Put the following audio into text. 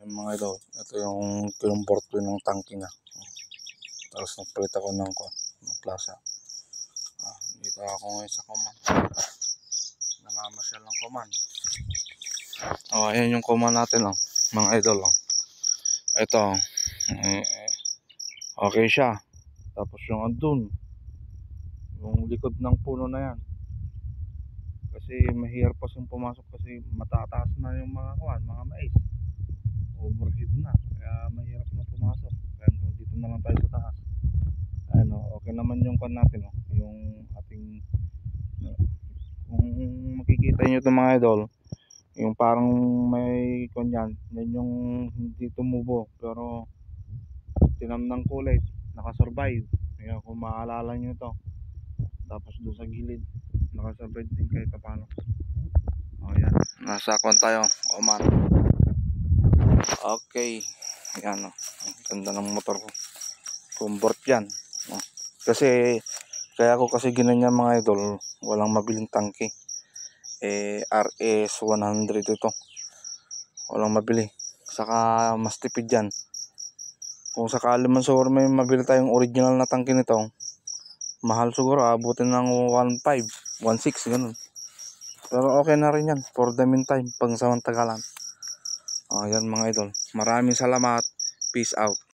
Mga idol, ito yung kinumport ko ng tangke niya. Tapos nagpalit ako ng plaza. Dito ako ngayon sa Coman. Namamasyal ng Coman. Ayan yung Coman natin lang, mga idol lang. Ito, okay siya. Tapos yung andun, yung likod ng puno na yan. Kasi mahirap pa siyang pumasok kasi matataas na yung mga mais. Overhead na, kaya mahirap na pumasok. Kaya dito na lang tayo sa taas. Okay naman yung natin, yung ating, kung makikita nyo ito mga idol, yung parang may yan yung hindi tumubo pero tinamnang kulay, nakasurvive. Kaya kung maalala nyo ito, tapos doon sa gilid nakasurvive din kahit paano. Yan, nasa tayo, Coman. Okay, yan ganda ng motor ko, convert yan. Kasi kaya ako kasi ginanyan mga idol, walang mabiling tangke. RS 100 ito, walang mabili, saka mas tipid yan. Kung sakali man siguro may mabili tayong original na tangke nito, mahal siguro, abutin ng 1.5, 1.6 ganun. Pero okay na rin yan for the meantime, pang samantagalan. Yan mga idol, maraming salamat, peace out.